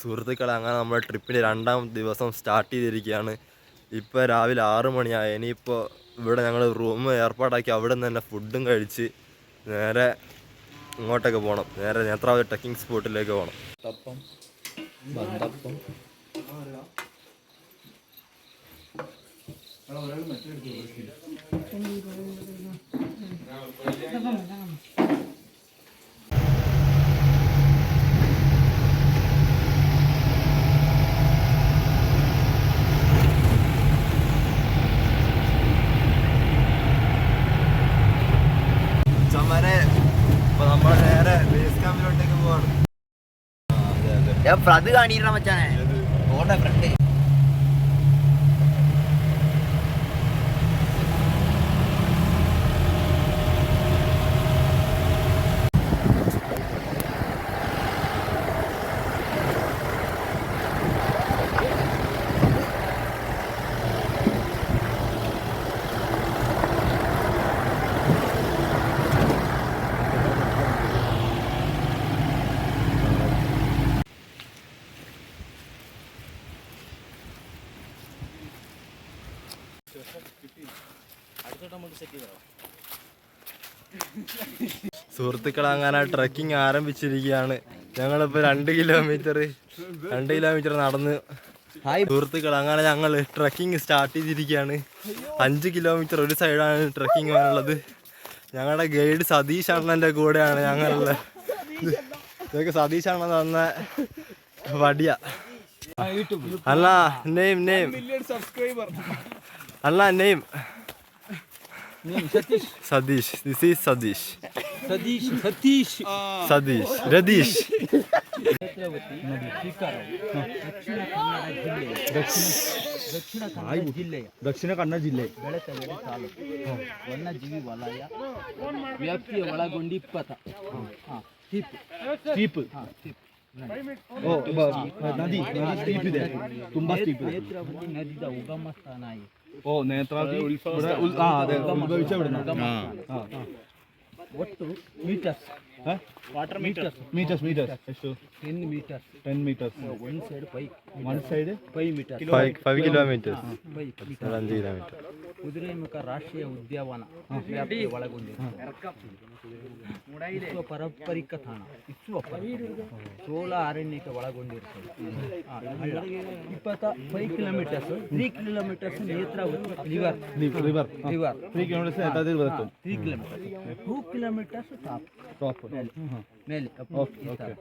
സുഹൃത്തുക്കളെ, അങ്ങനെ നമ്മുടെ ട്രിപ്പിൻ്റെ 2ാം ദിവസം സ്റ്റാർട്ട് ചെയ്തിരിക്കുകയാണ്. ഇപ്പോൾ രാവിലെ 6 മണിയായി. ഇനിയിപ്പോൾ ഇവിടെ ഞങ്ങൾ റൂം ഏർപ്പാടാക്കി അവിടെ നിന്ന് തന്നെ ഫുഡും കഴിച്ച് നേരെ ഇങ്ങോട്ടേക്ക് പോകണം. നേരെ നേത്രാവതി ട്രക്കിംഗ് സ്പോട്ടിലേക്ക് പോകണം. അപ്പം ബന്ധപ്പം നമ്മൾ നേരെ ബേസ് ക്യാമ്പിലോട്ടേക്ക് പോവാണ്. അത് കാണിടാ മച്ചാനെ ഓടെ ഫ്രണ്ട്. സുഹൃത്തുക്കൾ, അങ്ങനെ ട്രക്കിംഗ് ആരംഭിച്ചിരിക്കുകയാണ്. ഞങ്ങളിപ്പോൾ 2 കിലോമീറ്റർ നടന്ന്. സുഹൃത്തുക്കൾ, അങ്ങനെ ഞങ്ങൾ ട്രക്കിംഗ് സ്റ്റാർട്ട് ചെയ്തിരിക്കുകയാണ്. 5 കിലോമീറ്റർ ഒരു സൈഡാണ് ട്രക്കിംഗ് പോകാനുള്ളത്. ഞങ്ങളുടെ ഗൈഡ് സതീഷ് അണ്ണൻ്റെ കൂടെയാണ് ഞങ്ങളുള്ളത്. ഇതൊക്കെ സതീഷ് അണ്ണൻ തന്ന വടിയ. അല്ല നെയിം അല്ല name Sadish. This is Sadish. Radish. Dakshina Kannada ಜಿಲ್ಲೆ ಬೆಳತಂಗಡಿ ತಾಲೂಕು ವನ್ಯಜೀವಿ ವಲಯ ವ್ಯಾಪ್ತಿಯ ಒಳಗೊಂಡು 20 ಸ್ಟೀಪ್ ನದಿ ಸ್ಟೀಪ್ ಇದೆ, ತುಂಬಾ ಸ್ಟೀಪ್ ಇದೆ. ನೇತ್ರಾವತಿ ನದಿಯ ಉಗಮ ಸ್ಥಾನ ಇದೆ. ನೇತ್ರಾವತಿ ಉದ್ಭವಿಸ ಒಟ್ಟು ಮೀಟರ್ಸ್ ವಾಟರ್ ಮೀಟರ್ಸ್ ಎಷ್ಟು? 10 metres. 10 metres. One side 5 metre. 5 kilometers. Kudremukh ರಾಷ್ಟ್ರೀಯ ಉದ್ಯಾನವನ ವ್ಯಾಪ್ತಿಯ ಒಳಗೊಂಡಿದೆ. ವಿಶ್ವ ಪಾರಂಪರಿಕ ತಾಣ, ಸೋಲ ಅರಣ್ಯಕ್ಕೆ ಒಳಗೊಂಡಿರುತ್ತದೆ. 25 kilometres. 3 kilometres Netravati river 3 kilometres Netravati ಬರುತ್ತೆ. 3 ಕಿಲೋಮೀಟರ್. 2 ಕಿಲೋಮೀಟರ್ಸ್ ಟಾಪ್ ಮೇಲೆ. 21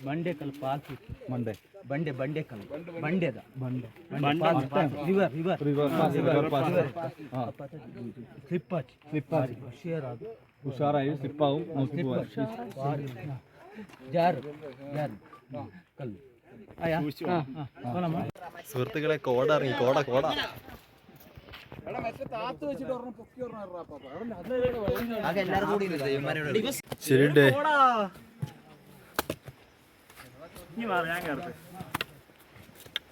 ಬಂಡೆಕಲ್ ಫಾಲ್ಸ್ ಇತ್ತು. ಬಂಡೆಕಲ್ ಬಂಡೆದ ರಿವರ್ ಸ್ಲಿಪ್ಪಾಚಿ ಹುಷಾರಾಗಿ ಸ್ಲಿಪ್ಪಾവും ജാറ് കല്ല്. സുഹൃത്തുക്കളെ, കോട ഇറങ്ങി. കോട ശരിണ്ടേ.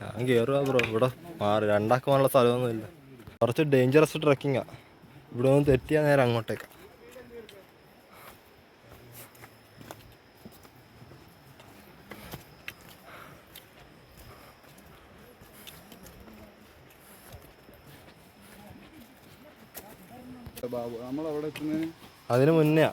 ഞാൻ കയറുക ബ്രോ. ഇവിടെ 2ആക്കുവാനുള്ള സ്ഥലമൊന്നുമില്ല. കുറച്ച് ഡേഞ്ചറസ് ട്രക്കിങ്ങാ. ഇവിടെ ഒന്ന് തെറ്റിയാൽ നേരെ അങ്ങോട്ടേക്ക്. അതിന് മുന്നേ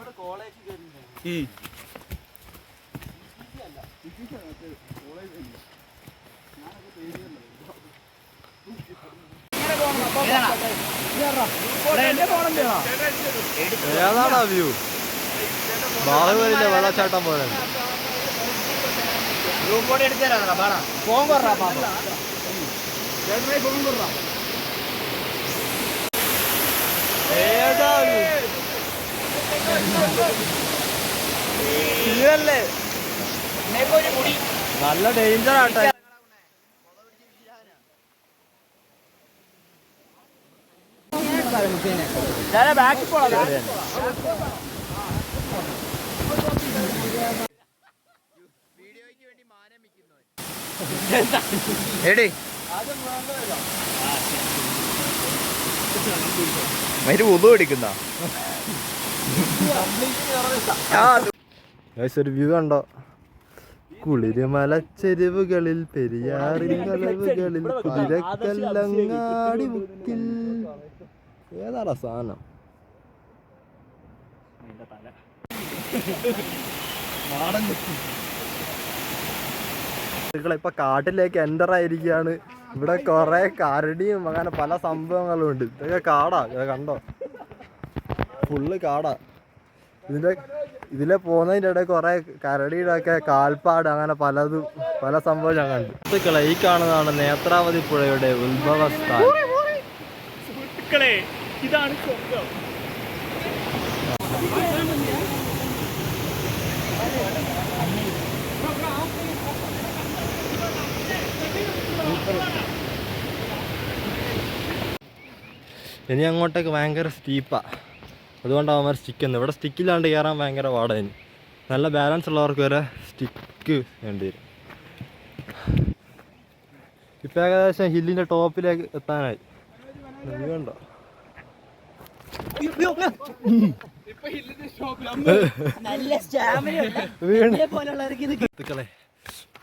ഏതാണാ വ്യൂ? ബാഹുബലിയിലെ വെള്ളച്ചാട്ടം പോലെ. നല്ല ഡേഞ്ചർ ആട്ടെ. ഉദു എടുക്കുന്ന ഒരു വ്യൂ കണ്ടോ? കുളിരുമലച്ചെരുവുകളിൽ പെരിയാറിൻ കലവുകളിൽ കുതിരക്കല്ലങ്ങാടി മുക്കിൽ. ഏതാടാ സാധനം? ഇപ്പൊ കാട്ടിലേക്ക് എൻ്റർ ആയിരിക്കുകയാണ്. ഇവിടെ കുറെ കരടിയും അങ്ങനെ പല സംഭവങ്ങളും ഉണ്ട്. ഇതൊക്കെ കാടാ, കണ്ടോ? ഫുള്ള് കാടാ. ഇതിലെ പോകുന്നതിൻ്റെ ഇടയിൽ കുറെ കരടിയുടെ ഒക്കെ കാൽപ്പാട് അങ്ങനെ പല സംഭവം ഞാൻ കണ്ടു. സുഹൃത്തുക്കളെ, ഈ കാണുന്നതാണ് നേത്രാവതി പുഴയുടെ ഉത്ഭവസ്ഥാനം. ഇതാണ് സ്വർഗ്ഗം. ഇനി അങ്ങോട്ടേക്ക് ഭയങ്കര സ്റ്റീപ്പാ, അതുകൊണ്ട് അവന്മാർ സ്റ്റിക്കുന്നു. ഇവിടെ സ്റ്റിക്കില്ലാണ്ട് കയറാൻ ഭയങ്കര പാടായിരുന്നു. നല്ല ബാലൻസ് ഉള്ളവർക്ക് വരെ സ്റ്റിക്ക് വേണ്ടി വരും. ഇപ്പം ഏകദേശം ഹില്ലിൻ്റെ ടോപ്പിലേക്ക് എത്താനായി. വേണ്ട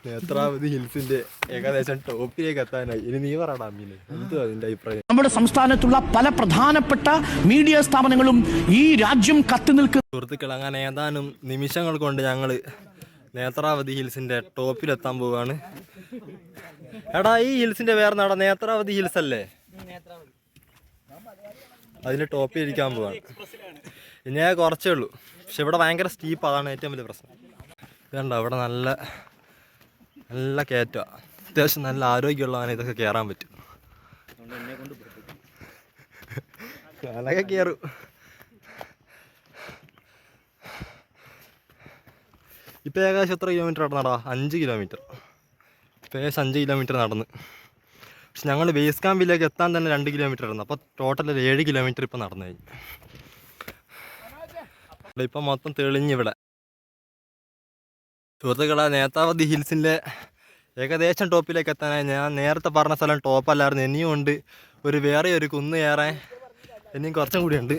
നേത്രാവതി ഹിൽസിന്റെ ഏകദേശം ടോപ്പിലേക്ക് എത്താനായി. ഇനി നീ പറയടാ മീന്, എന്തുവാ അതിന്റെ അഭിപ്രായം? നമ്മുടെ സംസ്ഥാനത്തുള്ള പല പ്രധാനപ്പെട്ട മീഡിയ സ്ഥാപനങ്ങളും ഈ രാജ്യം കത്തി നിൽക്കുന്നു. സുഹൃത്തുക്കൾ, അങ്ങനെ ഏതാനും നിമിഷങ്ങൾ കൊണ്ട് ഞങ്ങള് നേത്രാവതി ഹിൽസിന്റെ ടോപ്പിലെത്താൻ പോവാണ്. എടാ, ഈ ഹിൽസിന്റെ പേര് നാടാ നേത്രാവതി ഹിൽസ് അല്ലേ? അതിന്റെ ടോപ്പിൽ ഇരിക്കാൻ പോവാണ്. ഇനി കുറച്ചേ ഉള്ളൂ, പക്ഷെ ഇവിടെ ഭയങ്കര സ്റ്റീപ്പ്, അതാണ് ഏറ്റവും വലിയ പ്രശ്നം. ഇതുണ്ടോ, ഇവിടെ നല്ല കയറ്റമാണ്. അത്യാവശ്യം നല്ല ആരോഗ്യമുള്ളവനെ ഇതൊക്കെ കയറാൻ പറ്റും. ഞാനൊക്കെ കയറും. ഇപ്പം ഏകദേശം എത്ര കിലോമീറ്റർ നടന്നടാ? 5 കിലോമീറ്റർ. ഇപ്പം ഏകദേശം 5 കിലോമീറ്റർ നടന്ന്. പക്ഷെ ഞങ്ങൾ ബേസ് ക്യാമ്പിലേക്ക് എത്താൻ തന്നെ 2 കിലോമീറ്റർ ആയിരുന്നു. അപ്പോൾ ടോട്ടൽ 7 കിലോമീറ്റർ ഇപ്പം നടന്നു കഴിഞ്ഞു. ഇപ്പം മൊത്തം തെളിഞ്ഞിവിടെ. സുഹൃത്തുക്കളെ, നേത്രാവതി ഹിൽസിൻ്റെ ഏകദേശം ടോപ്പിലേക്ക് എത്താനായി. ഞാൻ നേരത്തെ പറഞ്ഞ സ്ഥലം ടോപ്പല്ലായിരുന്നു. ഇനിയും ഉണ്ട് വേറെ ഒരു കുന്ന് കയറാൻ, ഇനിയും കുറച്ചും കൂടി ഉണ്ട്.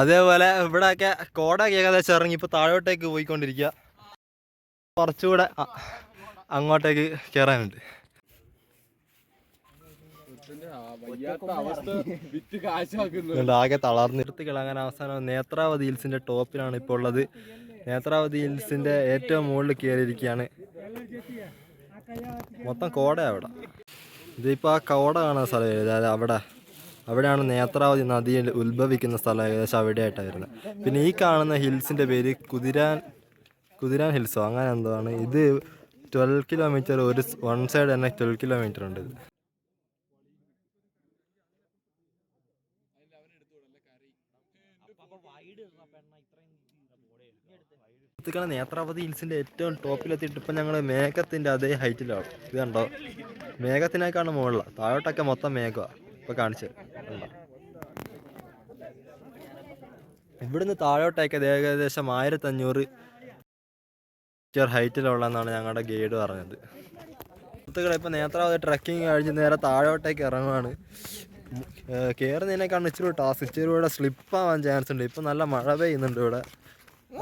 അതേപോലെ ഇവിടെയൊക്കെ കോടയൊക്കെ ഏകദേശം ഇറങ്ങി ഇപ്പോൾ താഴോട്ടേക്ക് പോയിക്കൊണ്ടിരിക്കുക. കുറച്ചുകൂടെ അങ്ങോട്ടേക്ക് കയറാനുണ്ട്. ആകെ തളർന്നിരുത്തുകൾ. അങ്ങനെ അവസാനം നേത്രാവതി ഹിൽസിന്റെ ടോപ്പിലാണ് ഇപ്പോൾ ഉള്ളത്. നേത്രാവതി ഹിൽസിന്റെ ഏറ്റവും മുകളിൽ കയറിയിരിക്കുകയാണ്. മൊത്തം കോടയാണ് അവിടെ. ഇതിപ്പോൾ ആ കോട കാണുന്ന സ്ഥലം, അതായത് അവിടെയാണ് നേത്രാവതി നദിയിൽ ഉത്ഭവിക്കുന്ന സ്ഥലം. ഏകദേശം അവിടെയായിട്ടാണ് വരുന്നത്. പിന്നെ ഈ കാണുന്ന ഹിൽസിന്റെ പേര് കുതിരാൻ ഹിൽസോ അങ്ങനെ എന്തോ ആണ്. ഇത് 12 കിലോമീറ്റർ, വൺ സൈഡ് തന്നെ 12 കിലോമീറ്റർ ഉണ്ട്. നേത്രാവതി ഹിൽസിന്റെ ഏറ്റവും ടോപ്പിലെത്തിയിട്ട് ഇപ്പം ഞങ്ങൾ മേഘത്തിന്റെ അതേ ഹൈറ്റിലാണ്. ഇത് കണ്ടോ, മേഘത്തിനേക്കാണ് മുകളിലാണ്. താഴോട്ടൊക്കെ മൊത്തം മേഘമാണ്. ഇപ്പൊ കാണിച്ചു കണ്ടോ. ഇവിടുന്ന് താഴോട്ടേക്ക് ഏകദേശം 1500 ഹൈറ്റിലുള്ളതെന്നാണ് ഞങ്ങളുടെ ഗൈഡ് പറഞ്ഞത്. സുഹൃത്തുക്കളെ, ഇപ്പം നേത്രാവതി ട്രക്കിങ് കഴിഞ്ഞ് നേരെ താഴോട്ടേക്ക് ഇറങ്ങുകയാണ്. കയറുന്നതിനേക്കാണ് ഇച്ചിരി ടാസ്ക്. ഇച്ചിരി കൂടെ സ്ലിപ്പാവാൻ ചാൻസ് ഉണ്ട്. ഇപ്പം നല്ല മഴ പെയ്യുന്നുണ്ട് ഇവിടെ.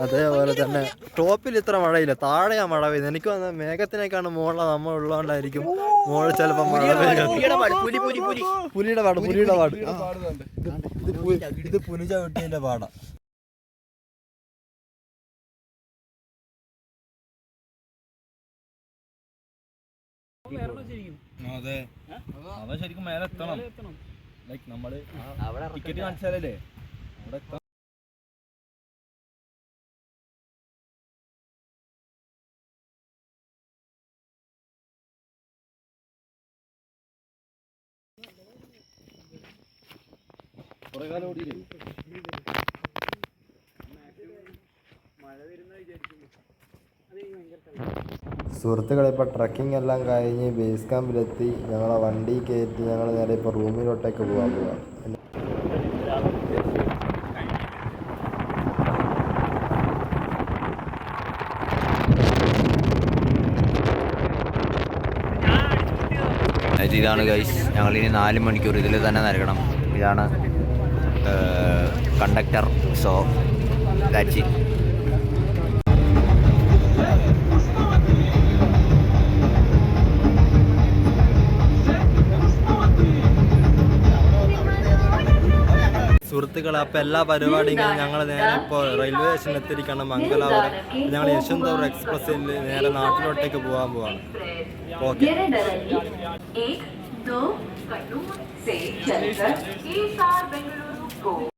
അതേപോലെ തന്നെ ടോപ്പിൽ ഇത്ര മഴയില്ല, താഴെയാ മഴ പെയ്യുന്നത്. എനിക്ക് വന്ന മേഘത്തിനേക്കാണ് മുകളിൽ നമ്മൾ ഉള്ളതുകൊണ്ടായിരിക്കും മുകളിൽ ചിലപ്പോൾ മഴ പെയ്യുന്നത്. പുലിയുടെ പാട് ഇത് പുലിജ വെട്ടിയതിന്റെ പാടാ. അതെ, അവൻ ശരിക്കും മേലെ എത്തണം. ലൈക്ക് നമ്മള് ടിക്കറ്റ് കാണിച്ചാലല്ലേ അവിടെ എത്താം. കുറെ കാലം ഓടിയില്ലേ? സുഹൃത്തുക്കളെ, ഇപ്പോൾ ട്രക്കിംഗ് എല്ലാം കഴിഞ്ഞ് ബേസ് ക്യാമ്പിലെത്തി. ഞങ്ങളെ വണ്ടി കയറ്റി ഞങ്ങൾ നേരെ ഇപ്പോൾ റൂമിലോട്ടേക്ക് പോകാൻ പോവാം. ഇതാണ് ഗൈസ്, ഞങ്ങളിനി 4 മണിക്കൂർ ഇതിൽ തന്നെ നൽകണം. ഇതാണ് കണ്ടക്ടർ. So that's it. സുഹൃത്തുക്കളെ, അപ്പോൾ എല്ലാ പരിപാടിയും കഴിഞ്ഞ് ഞങ്ങൾ നേരെ ഇപ്പോൾ റെയിൽവേ സ്റ്റേഷനിൽ എത്തിയിരിക്കണം മംഗലാപുരം. ഞങ്ങൾ യശവന്തപുരം എക്സ്പ്രസ്സിൽ നേരെ നാട്ടിലോട്ടേക്ക് പോകാൻ ഓക്കെ. एक दो कन्नूर से चलकर हिसार बेंगलुरु को